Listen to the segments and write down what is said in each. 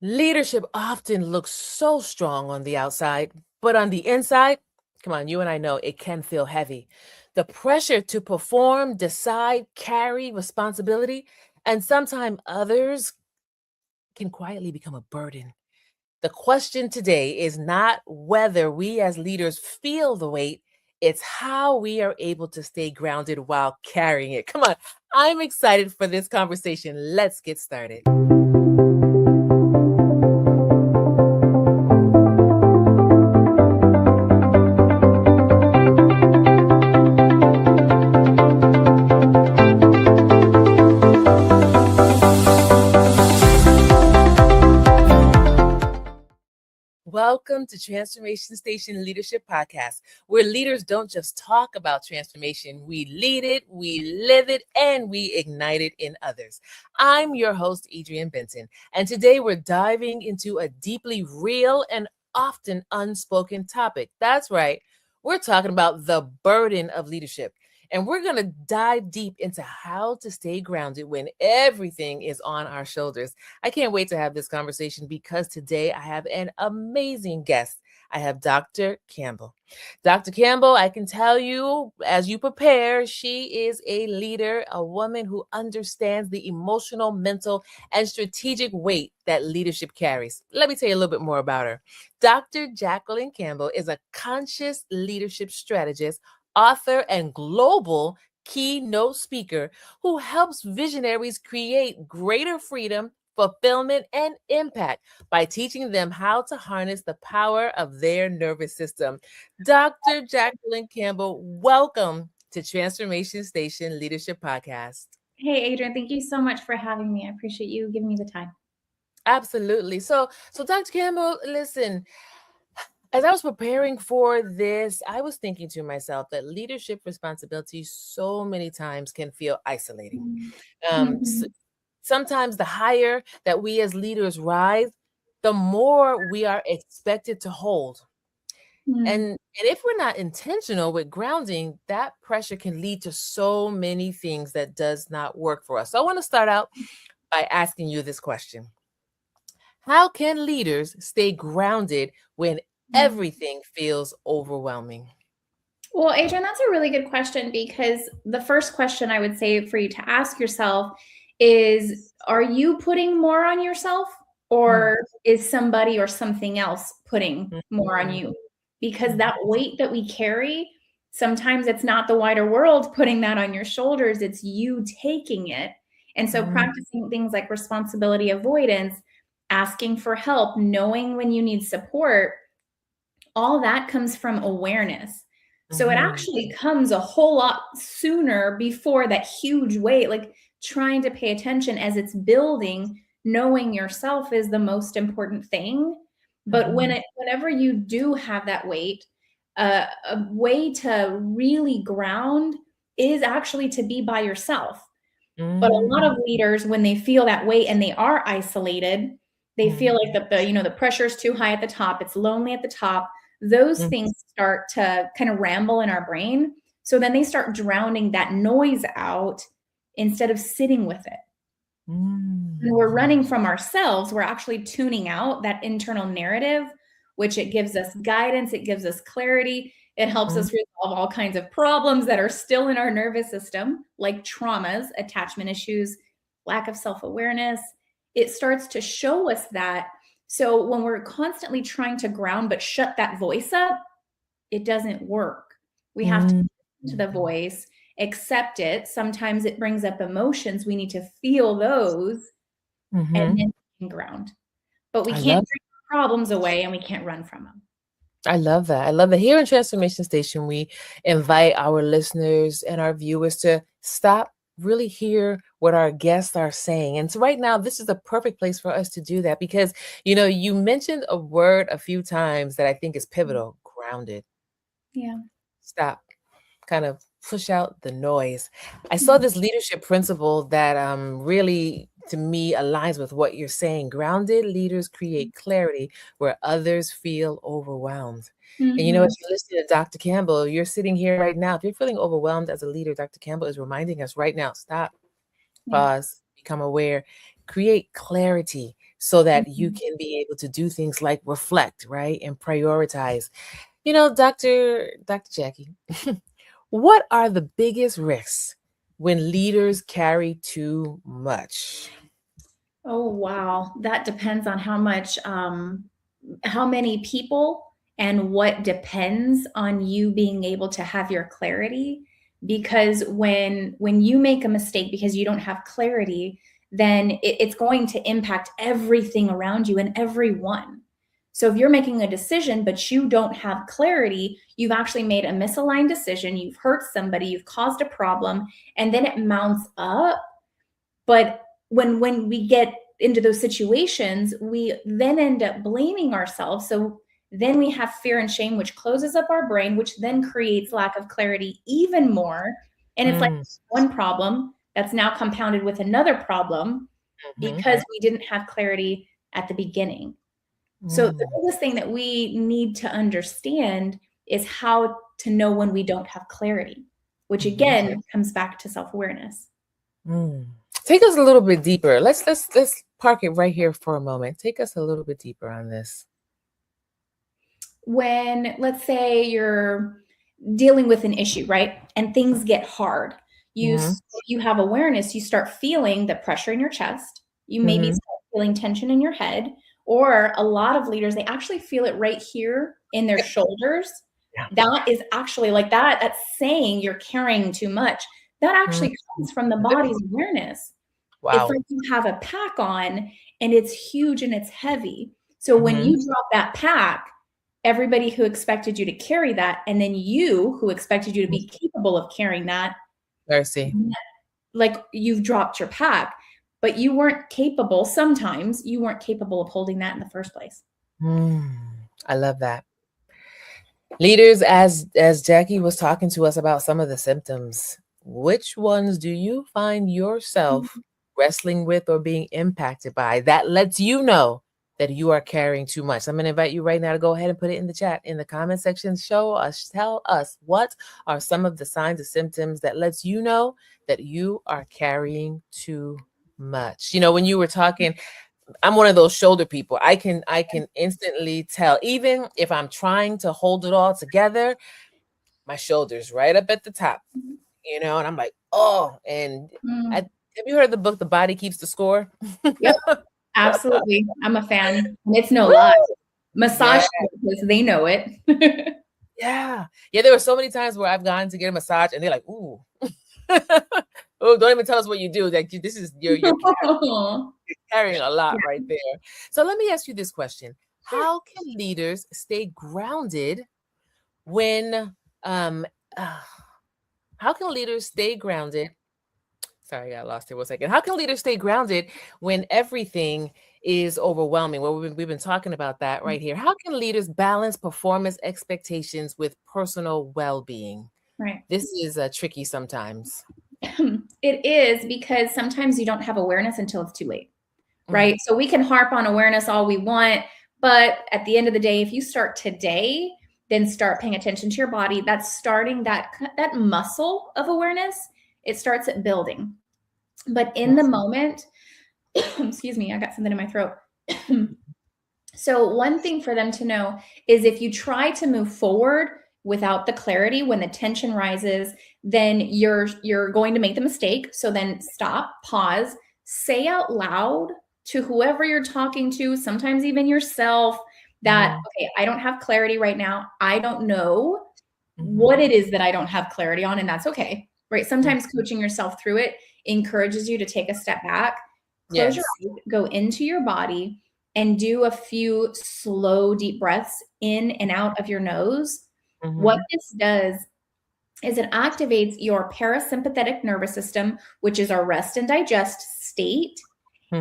Leadership often looks so strong on the outside, but on the inside, come on, you and I know it can feel heavy. The pressure to perform, decide, carry responsibility, and sometimes others can quietly become a burden. The question today is not whether we as leaders feel the weight, it's how we are able to stay grounded while carrying it. Come on, I'm excited for this conversation. Let's get started. Welcome to Transformation Station Leadership Podcast, where leaders don't just talk about transformation, we lead it, we live it, and we ignite it in others. I'm your host, Adrienne Benton, and today we're diving into a deeply real and often unspoken topic. That's right, we're talking about the burden of leadership. And we're going to dive deep into how to stay grounded when everything is on our shoulders. I can't wait to have this conversation because today I have an amazing guest. I have Dr. Campbell. Dr. Campbell, I can tell you as you prepare, she is a leader, a woman who understands the emotional, mental, and strategic weight that leadership carries. Let me tell you a little bit more about her. Dr. Jacqueline Campbell is a conscious leadership strategist, author, and global keynote speaker who helps visionaries create greater freedom, fulfillment, and impact by teaching them how to harness the power of their nervous system. Dr. Jacqueline Campbell, welcome to Transformation Station Leadership Podcast. Hey, Adrienne, thank you so much for having me. I appreciate you giving me the time. Absolutely. So Dr. Campbell, listen, as I was preparing for this, I was thinking to myself that leadership responsibilities so many times can feel isolating. Um, s- Mm-hmm. Sometimes the higher that we as leaders rise, the more we are expected to hold. And if we're not intentional with grounding, that pressure can lead to so many things that does not work for us. So I want to start out by asking you this question. How can leaders stay grounded when everything feels overwhelming? Well, Adrienne, that's a really good question because the first question I would say for you to ask yourself is, are you putting more on yourself, Mm, or is somebody or something else putting mm, more on mm, you? Because mm, that weight that we carry, sometimes it's not the wider world putting that on your shoulders, it's you taking it. And so mm, practicing things like responsibility avoidance, asking for help, knowing when you need support, all that comes from awareness. So it mhm, actually comes a whole lot sooner before that huge weight, like trying to pay attention as it's building, knowing yourself is the most important thing. But mhm, whenever you do have that weight, a way to really ground is actually to be by yourself. But a lot mm, of leaders, when they feel that weight and they are isolated, they feel mm, like the pressure is too high at the top, it's lonely at the top. Those mm, things start to kind of ramble in our brain. So then they start drowning that noise out instead of sitting with it. When we're mm, running from ourselves, we're actually tuning out that internal narrative, which it gives us guidance, it gives us clarity, it helps mm, us resolve all kinds of problems that are still in our nervous system, like traumas, attachment issues, lack of self-awareness. It starts to show us that. So when we're constantly trying to ground but shut that voice up, it doesn't work. We have to mm, listen to the voice, accept it. Sometimes it brings up emotions. We need to feel those and mhm. then we can ground. But we I can't love drink problems away and we can't run from them. I love that. I love that. Here in Transformation Station, we invite our listeners and our viewers to stop, really hear what our guests are saying. And so right now, this is the perfect place for us to do that because, you mentioned a word a few times that I think is pivotal, grounded. Yeah. Stop, kind of push out the noise. I saw Mhm. this leadership principle that really to me aligns with what you're saying. Grounded leaders create clarity where others feel overwhelmed. And Mhm. as you listen to Dr. Campbell, you're sitting here right now. If you're feeling overwhelmed as a leader, Dr. Campbell is reminding us right now, stop, Yeah. pause, become aware, create clarity so that you Mhm. can be able to do things like reflect, right? And prioritize. You know, Dr. Jackie, what are the biggest risks when leaders carry too much? Oh, wow. That depends on how many people and what depends on you being able to have your clarity. Because when you make a mistake because you don't have clarity, then it's going to impact everything around you and everyone. So if you're making a decision but you don't have clarity, you've actually made a misaligned decision, you've hurt somebody, you've caused a problem, and then it mounts up. But when we get into those situations, we then end up blaming ourselves. So then we have fear and shame, which closes up our brain, which then creates lack of clarity even more. And it's like Mm, one problem that's now compounded with another problem mhm, because we didn't have clarity at the beginning. So the mm, biggest thing that we need to understand is how to know when we don't have clarity, which mhm, again comes back to self-awareness. mm. Take us a little bit deeper. Let's park it right here for a moment. Take us a little bit deeper on this. When, let's say, you're dealing with an issue, right? And things get hard. Mhm, You have awareness, you start feeling the pressure in your chest. You maybe mhm. start feeling tension in your head, or a lot of leaders, they actually feel it right here in their shoulders. Yeah. That is actually like that's saying you're carrying too much. That Mm. actually comes from the body's awareness. It's Wow. like you have a pack on and it's huge and it's heavy. So when Mhm. you drop that pack, everybody who expected you to carry that, and then you who expected you to be capable of carrying that, Mercy. like you've dropped your pack, but you weren't capable. Sometimes you weren't capable of holding that in the first place. Mm. I love that. Leaders, as Jackie was talking to us about some of the symptoms, which ones do you find yourself wrestling with or being impacted by that lets you know that you are carrying too much? I'm going to invite you right now to go ahead and put it in the chat, in the comment section. Show us, tell us, what are some of the signs or symptoms that lets you know that you are carrying too much? You know, when you were talking, I'm one of those shoulder people. I can instantly tell, even if I'm trying to hold it all together, my shoulders right up at the top, you know, and I'm like, oh, and Mm, have you heard the book The Body Keeps the Score? yep, absolutely. I'm a fan. And it's no lie. Woo! Massage Yeah, therapists, they know it. yeah. Yeah, there were so many times where I've gone to get a massage and they're like, ooh. Oh, don't even tell us what you do. Like this is you're carrying a lot Yeah, right there. So let me ask you this question. sure. How can leaders stay grounded when um uh, how can leaders stay grounded? Sorry, I got lost here 1 second. How can leaders stay grounded when everything is overwhelming? Well, we've been talking about that right here. How can leaders balance performance expectations with personal well-being? Right. This is tricky sometimes. It is, because sometimes you don't have awareness until it's too late, Mm, right? So we can harp on awareness all we want, but at the end of the day, if you start today, then start paying attention to your body. That's starting that muscle of awareness. It starts at building. But in the moment, excuse me, I got something in my throat. So one thing for them to know is if you try to move forward without the clarity, when the tension rises, then you're going to make the mistake. So then stop, pause, say out loud to whoever you're talking to, sometimes even yourself, that mm, okay, I don't have clarity right now. I don't know mhm, what it is that I don't have clarity on, and that's okay. Right? mm. Sometimes coaching yourself through it encourages you to take a step back, close your Yes. eyes, go into your body, and do a few slow, deep breaths in and out of your nose. What Mhm, this does is it activates your parasympathetic nervous system, which is our rest and digest state.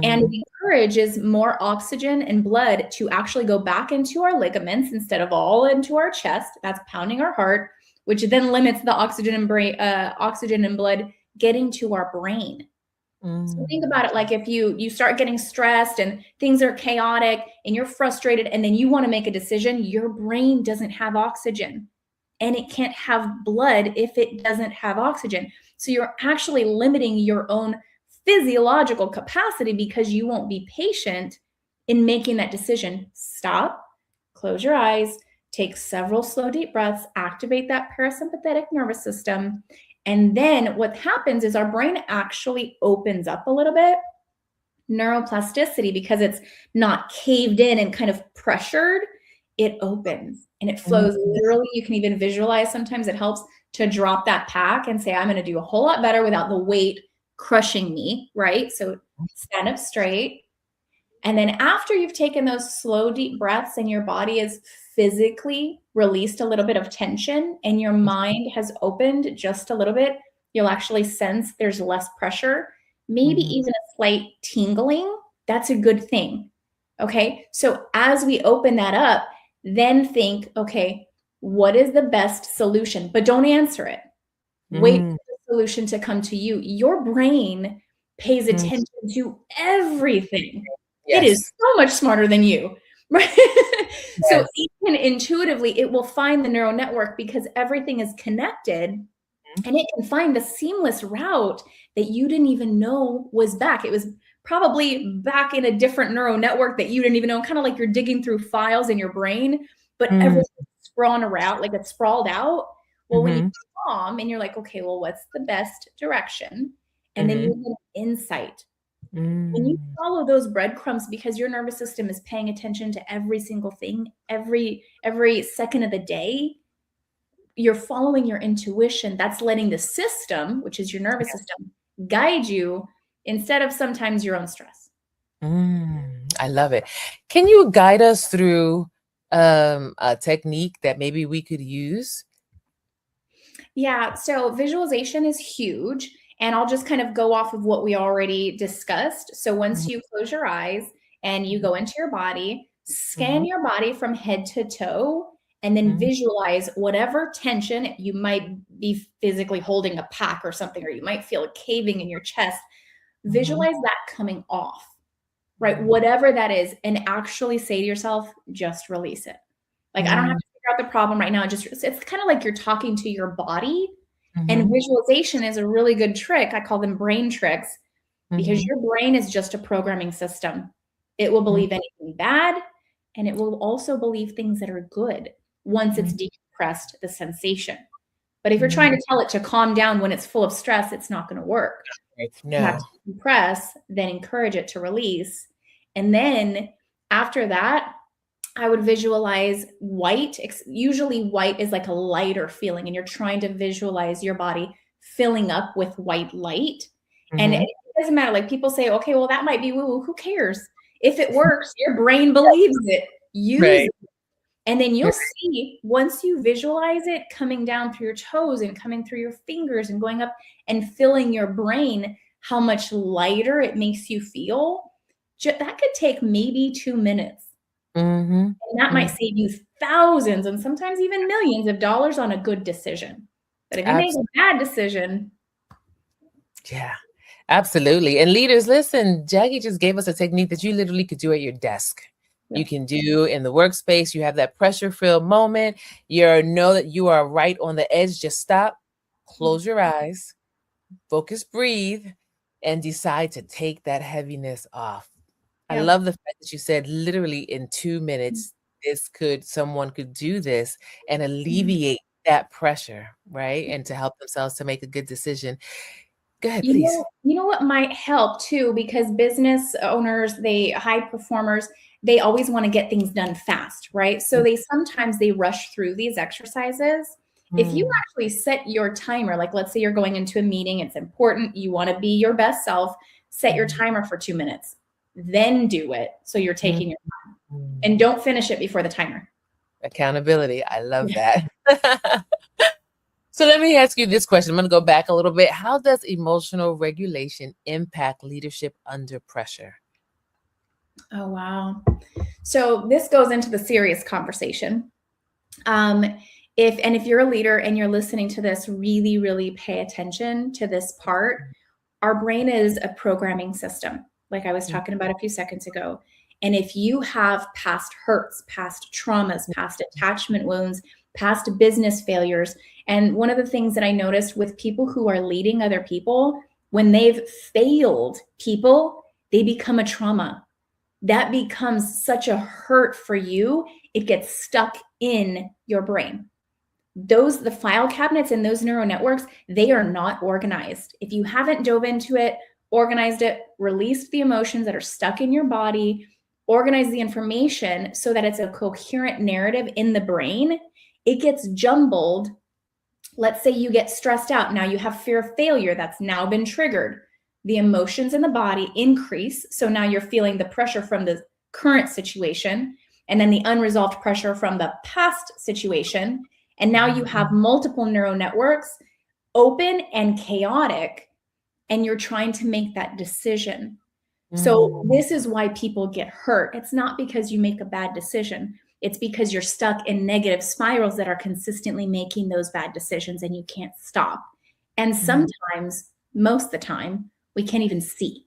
And mhm, it encourages more oxygen and blood to actually go back into our ligaments instead of all into our chest. That's pounding our heart, which then limits the oxygen and blood getting to our brain. So think mm, about it, like if you start getting stressed and things are chaotic and you're frustrated and then you want to make a decision, your brain doesn't have oxygen and it can't have blood if it doesn't have oxygen. So you're actually limiting your own physiological capacity because you won't be patient in making that decision. Stop, close your eyes, take several slow, deep breaths, activate that parasympathetic nervous system. And then what happens is our brain actually opens up a little bit. Neuroplasticity, because it's not caved in and kind of pressured, it opens and it flows. Literally, you can even visualize, sometimes it helps to drop that pack and say, I'm going to do a whole lot better without the weight crushing me, right? So stand up straight. And then after you've taken those slow, deep breaths and your body is physically released a little bit of tension and your mind has opened just a little bit, you'll actually sense there's less pressure, maybe even a slight tingling. That's a good thing. Okay. So as we open that up, then think, okay, what is the best solution? But don't answer it. Wait for the solution to come to you. Your brain pays attention to everything. Yes. It is so much smarter than you, right? Yes. So even intuitively, it will find the neural network because everything is connected, and it can find the seamless route that you didn't even know was back. It was probably back in a different neural network that you didn't even know, kind of like you're digging through files in your brain, but everything's sprawling around, like it's sprawled out. Well, when you calm and you're like, okay, well, what's the best direction? And then you get insight. When you follow those breadcrumbs, because your nervous system is paying attention to every single thing, every second of the day, you're following your intuition. That's letting the system, which is your nervous system, guide you instead of sometimes your own stress. I love it. Can you guide us through a technique that maybe we could use? Yeah, so visualization is huge. And I'll just kind of go off of what we already discussed. So once you close your eyes and you go into your body, scan your body from head to toe, and then visualize whatever tension. You might be physically holding a pack or something, or you might feel a caving in your chest. Visualize that coming off, right? Whatever that is, and actually say to yourself, just release it. Like, I don't have to figure out the problem right now. It's kind of like you're talking to your body. And visualization is a really good trick. I call them brain tricks, because your brain is just a programming system. It will believe anything bad, and it will also believe things that are good once it's decompressed the sensation. But if you're trying to tell it to calm down when it's full of stress, it's not going to work. No. You have to compress, then encourage it to release. And then after that, I would visualize white. Usually white is like a lighter feeling, and you're trying to visualize your body filling up with white light. And it doesn't matter. Like, people say, okay, well, that might be woo-woo. Who cares? If it works, your brain believes it. Use it. And then you'll see, once you visualize it coming down through your toes and coming through your fingers and going up and filling your brain, how much lighter it makes you feel. That could take maybe 2 minutes. And that might save you thousands and sometimes even millions of dollars on a good decision. But if you make a bad decision. Yeah, absolutely. And leaders, listen, Jackie just gave us a technique that you literally could do at your desk. You can do in the workspace. You have that pressure-filled moment. You know that you are right on the edge. Just stop, close your eyes, focus, breathe, and decide to take that heaviness off. I love the fact that you said literally in 2 minutes, someone could do this and alleviate that pressure, right? And to help themselves to make a good decision. Go ahead, please. You know what might help too, because business owners, high performers, they always want to get things done fast, right? So sometimes they rush through these exercises. If you actually set your timer, like let's say you're going into a meeting, it's important, you want to be your best self, set your timer for 2 minutes. Then do it. So you're taking your time, and don't finish it before the timer. Accountability. I love that. So let me ask you this question. I'm going to go back a little bit. How does emotional regulation impact leadership under pressure? Oh, wow. So this goes into the serious conversation. If you're a leader and you're listening to this, really, really pay attention to this part. Our brain is a programming system, like I was talking about a few seconds ago. And if you have past hurts, past traumas, past attachment wounds, past business failures, and one of the things that I noticed with people who are leading other people, when they've failed people, they become a trauma. that becomes such a hurt for you. It gets stuck in your brain. The file cabinets and those neural networks, they are not organized. If you haven't dove into it, organized it, released the emotions that are stuck in your body, organize the information so that it's a coherent narrative in the brain, it gets jumbled. Let's say you get stressed out. Now you have fear of failure that's now been triggered. The emotions in the body increase. So now you're feeling the pressure from the current situation and then the unresolved pressure from the past situation. And now you have multiple neural networks open and chaotic, and you're trying to make that decision. So this is why people get hurt. It's not because you make a bad decision. It's because you're stuck in negative spirals that are consistently making those bad decisions and you can't stop. And sometimes, most of the time, we can't even see.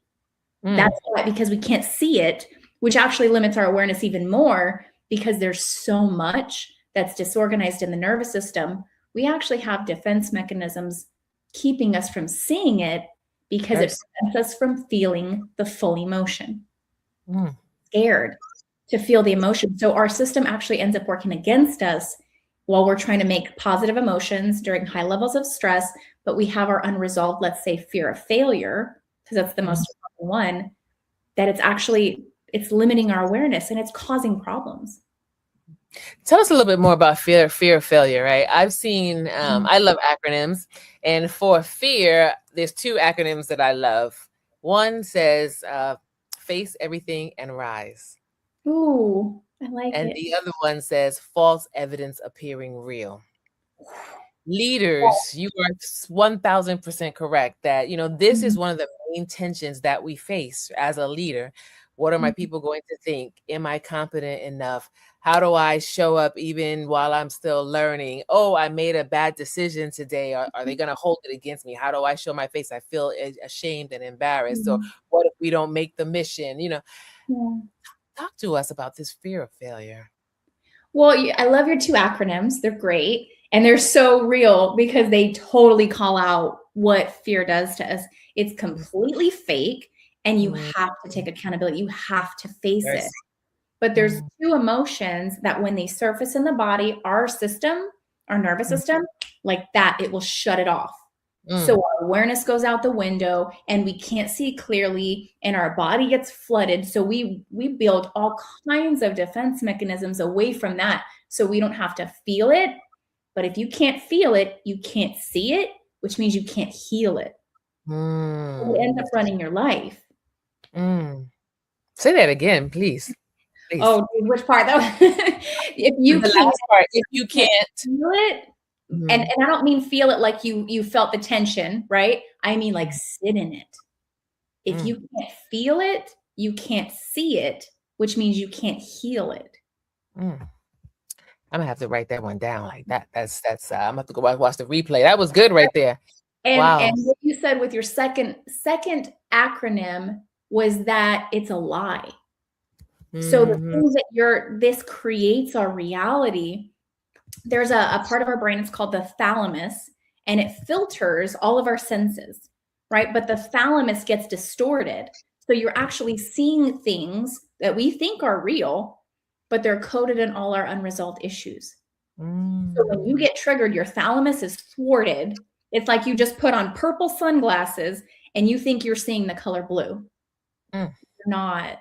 That's why, because we can't see it, which actually limits our awareness even more, because there's so much that's disorganized in the nervous system. We actually have defense mechanisms keeping us from seeing it because it prevents us from feeling the full emotion. Scared to feel the emotion. So our system actually ends up working against us while we're trying to make positive emotions during high levels of stress, but we have our unresolved, let's say, fear of failure, because that's the most important one, that it's limiting our awareness and it's causing problems. Tell us a little bit more about fear of failure, right? I've seen, I love acronyms. And for fear, there's two acronyms that I love. One says, face everything and rise. Ooh, I like it. And the other one says, false evidence appearing real. Leaders, you are 1000% correct that, this is one of the main tensions that we face as a leader. What are my people going to think? Am I competent enough? How do I show up even while I'm still learning? Oh, I made a bad decision today. Are they going to hold it against me? How do I show my face? I feel ashamed and embarrassed. Or what if we don't make the mission? Talk to us about this fear of failure. Well, I love your two acronyms. They're great. And they're so real because they totally call out what fear does to us. It's completely fake, and you have to take accountability. You have to face it. But there's two emotions that when they surface in the body, our system, our nervous system, like that, it will shut it off. So our awareness goes out the window and we can't see clearly and our body gets flooded. So we build all kinds of defense mechanisms away from that so we don't have to feel it. But if you can't feel it, you can't see it, which means you can't heal it. You end up running your life. Say that again, please. Oh, which part though? If you the can't, last part, if you can't feel it, and I don't mean feel it like you felt the tension, right? I mean like sit in it. If you can't feel it, you can't see it, which means you can't heal it. I'm gonna have to write that one down like that. That's I'm gonna have to go watch the replay. That was good right there. Wow. And what you said with your second acronym was that it's a lie. So the things that this creates our reality. There's a part of our brain, it's called the thalamus, and it filters all of our senses, right? But the thalamus gets distorted. So you're actually seeing things that we think are real, but they're coded in all our unresolved issues. So when you get triggered, your thalamus is thwarted. It's like you just put on purple sunglasses and you think you're seeing the color blue. You're not.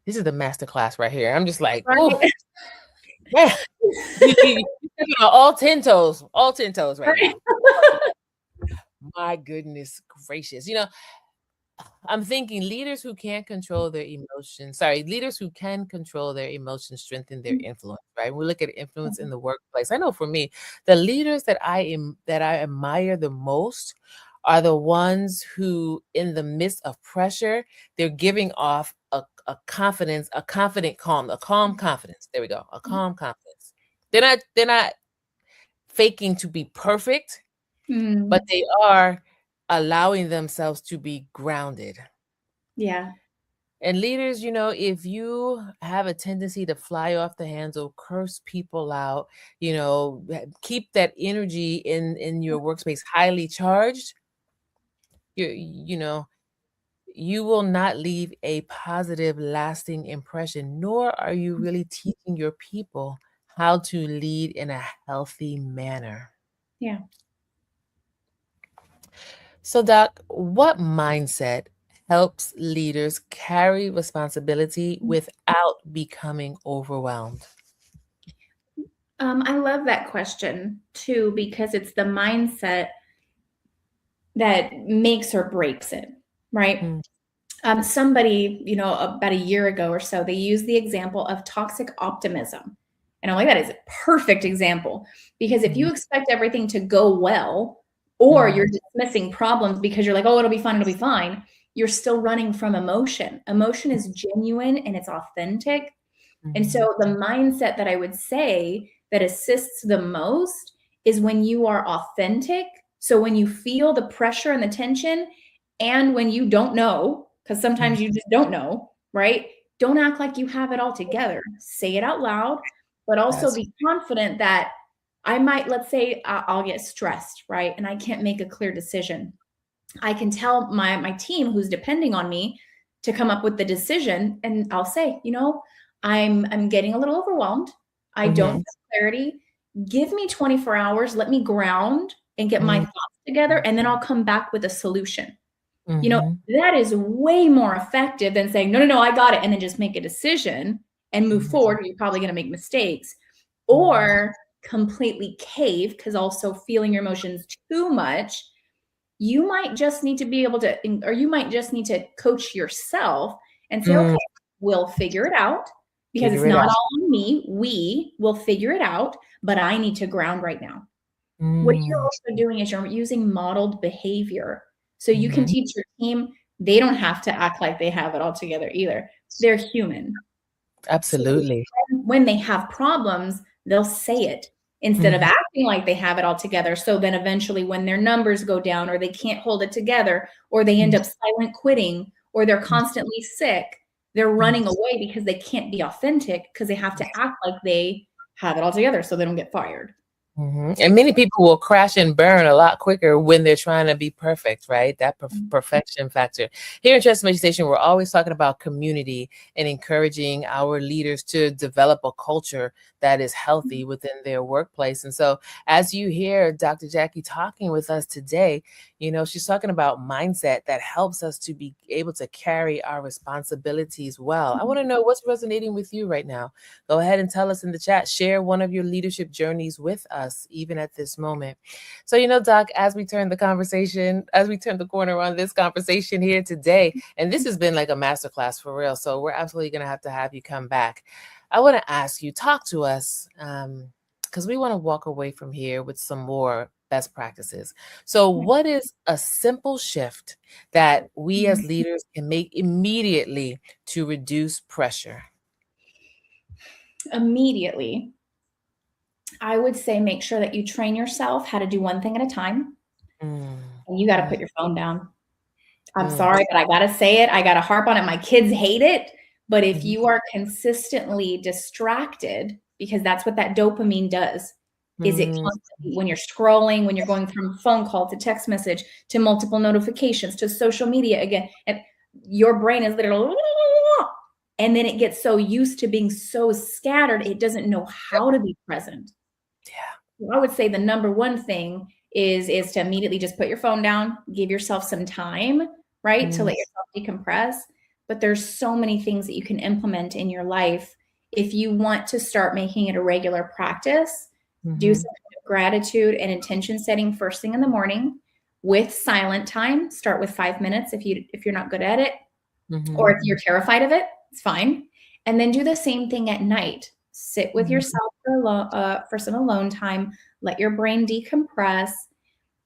This is the master class right here. I'm just like, right? Oh, yeah. all 10 toes right now. My goodness gracious. I'm thinking leaders who can't control their emotions. Leaders who can control their emotions strengthen their influence, right? We look at influence in the workplace. I know for me, the leaders that I admire the most are the ones who, in the midst of pressure, they're giving off a confidence, a confident calm, a calm confidence. There we go, a calm confidence. They're not faking to be perfect, but they are allowing themselves to be grounded. Yeah. And leaders, if you have a tendency to fly off the handle, curse people out, keep that energy in your workspace highly charged, you will not leave a positive, lasting impression, nor are you really teaching your people how to lead in a healthy manner. Yeah. So, Doc, what mindset helps leaders carry responsibility without becoming overwhelmed? I love that question too, because it's the mindset that makes or breaks it, right? Mm, Somebody, about a year ago or so, they used the example of toxic optimism. And I'm like, that is a perfect example. Because if you mhm, expect everything to go well, or mhm, you're dismissing problems because you're like, oh, it'll be fine, you're still running from emotion. Emotion is genuine and it's authentic. And mhm, so the mindset that I would say that assists the most is when you are authentic. So when you feel the pressure and the tension, and when you don't know, because mhm. sometimes you just don't know, right? Don't act like you have it all together. Say it out loud, but also That's be confident that I might, let's say, I'll get stressed, right? And I can't make a clear decision. I can tell my team who's depending on me to come up with the decision, and I'll say, I'm getting a little overwhelmed. I don't mhm, have clarity. Give me 24 hours. Let me ground and get my mhm, thoughts together, and then I'll come back with a solution. mhm, That is way more effective than saying, no, no, no, I got it, and then just make a decision and move mhm, forward. You're probably going to make mistakes, mhm, or completely cave, because also feeling your emotions too much, you might just need to be able to, or you might just need to coach yourself and say, okay, mm. we'll figure it out, because it's Figure it not out. all on me. We will figure it out, but I need to ground right now. What you're Mm, also doing is you're using modeled behavior. So you can mhm. teach your team, they don't have to act like they have it all together either. They're human. So Absolutely. when they have problems, they'll say it instead of Mhm, acting like they have it all together. So then eventually, when their numbers go down, or they can't hold it together, or they end mhm, up silent quitting, or they're constantly sick, they're mhm. running away because they can't be authentic, because they have to act like they have it all together so they don't get fired. Mhm. And many people will crash and burn a lot quicker when they're trying to be perfect, right? That perfection factor. Here in Transformation Station, we're always talking about community and encouraging our leaders to develop a culture that is healthy within their workplace. And so, as you hear Dr. Jackie talking with us today, she's talking about mindset that helps us to be able to carry our responsibilities well. I want to know what's resonating with you right now. Go ahead and tell us in the chat. Share one of your leadership journeys with us, even at this moment. So, Doc, as we turn the corner on this conversation here today, and this has been like a masterclass for real. So, we're absolutely going to have you come back. I want to ask you, talk to us, because we want to walk away from here with some more best practices. So, what is a simple shift that we as leaders can make immediately to reduce pressure? Immediately, I would say make sure that you train yourself how to do one thing at a time, Mm, and you got to mm, put your phone down. I'm mm, sorry, but I got to say it. I got to harp on it. My kids hate it. But if mhm, you are consistently distracted, because that's what that dopamine does, is it mm, constantly, when you're scrolling, when you're going from phone call to text message to multiple notifications to social media again, and your brain is literally, and then it gets so used to being so scattered, it doesn't know how to be present. yeah. I would say the number one thing is to immediately just put your phone down, give yourself some time, right, to Mm, let yourself decompress. But there's so many things that you can implement in your life. If you want to start making it a regular practice, do mhm, some kind of gratitude and intention setting first thing in the morning with silent time. Start with 5 minutes if you're not good at it, or mhm, if you're terrified of it, it's fine. And then do the same thing at night. Sit with mhm, yourself for some alone time. Let your brain decompress.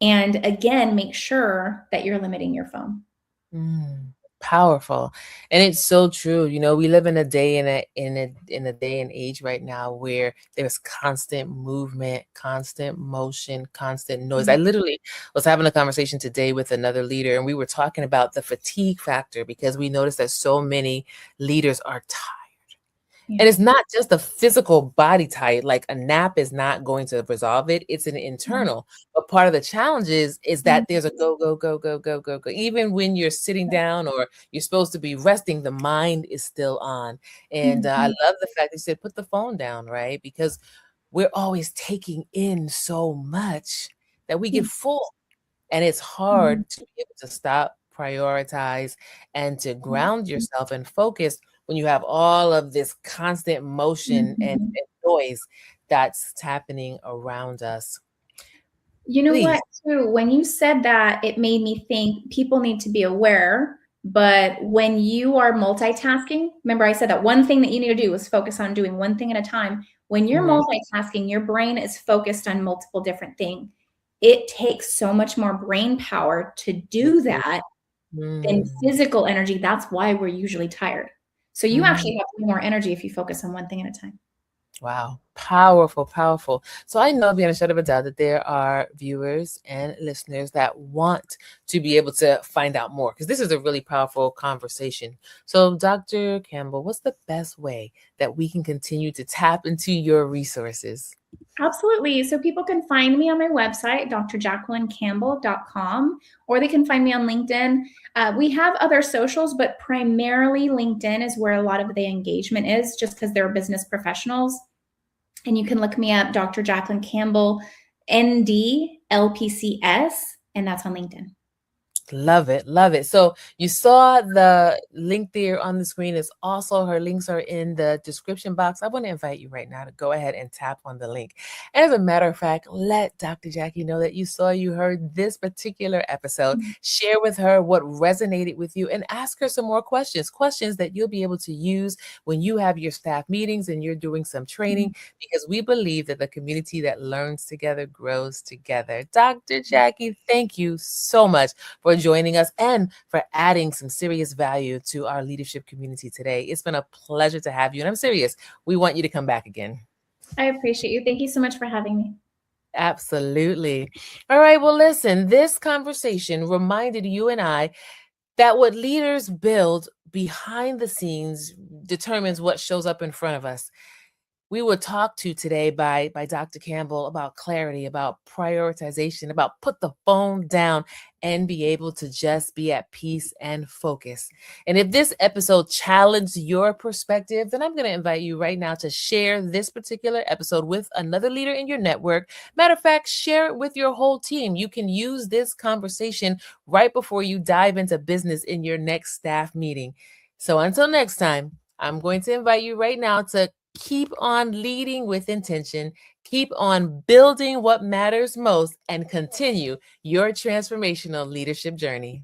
And again, make sure that you're limiting your phone. mm. Powerful. And it's so true. We live in a day in a day and age right now where there's constant movement, constant motion, constant noise. I Mhm. literally was having a conversation today with another leader, and we were talking about the fatigue factor because we noticed that so many leaders are tired. And it's not just a physical body type, like a nap is not going to resolve it. It's an internal. But part of the challenge is that there's a go, go, go, go, go, go, go. Even when you're sitting down or you're supposed to be resting, the mind is still on. And I love the fact that you said put the phone down, right? Because we're always taking in so much that we get full. And it's hard to be able to stop, prioritize, and to ground yourself and focus when you have all of this constant motion and noise that's happening around us. You know Please. what, too? When you said that, it made me think people need to be aware. But when you are multitasking, remember I said that one thing that you need to do is focus on doing one thing at a time. When you're multitasking, your brain is focused on multiple different things. It takes so much more brain power to do that than physical energy. That's why we're usually tired. So you actually have more energy if you focus on one thing at a time. Wow. Powerful, powerful. So I know beyond a shadow of a doubt that there are viewers and listeners that want to be able to find out more because this is a really powerful conversation. So, Dr. Campbell, what's the best way that we can continue to tap into your resources? Absolutely. So people can find me on my website, drjacquelinecampbell.com, or they can find me on LinkedIn. We have other socials, but primarily LinkedIn is where a lot of the engagement is just because they're business professionals. And you can look me up, Dr. Jacqueline Campbell, ND, LPCS, and that's on LinkedIn. Love it. Love it. So you saw the link there on the screen. It's also her links are in the description box. I want to invite you right now to go ahead and tap on the link. As a matter of fact, let Dr. Jackie know that you heard this particular episode. Share with her what resonated with you and ask her some more questions that you'll be able to use when you have your staff meetings and you're doing some training, because we believe that the community that learns together grows together. Dr. Jackie, thank you so much for joining us and for adding some serious value to our leadership community today. It's been a pleasure to have you, and I'm serious. We want you to come back again. I appreciate you. Thank you so much for having me. Absolutely. All right. Well, listen, this conversation reminded you and I that what leaders build behind the scenes determines what shows up in front of us. We were talked to today by Dr. Campbell about clarity, about prioritization, about put the phone down and be able to just be at peace and focus. And if this episode challenged your perspective, then I'm going to invite you right now to share this particular episode with another leader in your network. Matter of fact, share it with your whole team. You can use this conversation right before you dive into business in your next staff meeting. So until next time, I'm going to invite you right now to keep on leading with intention, keep on building what matters most, and continue your transformational leadership journey.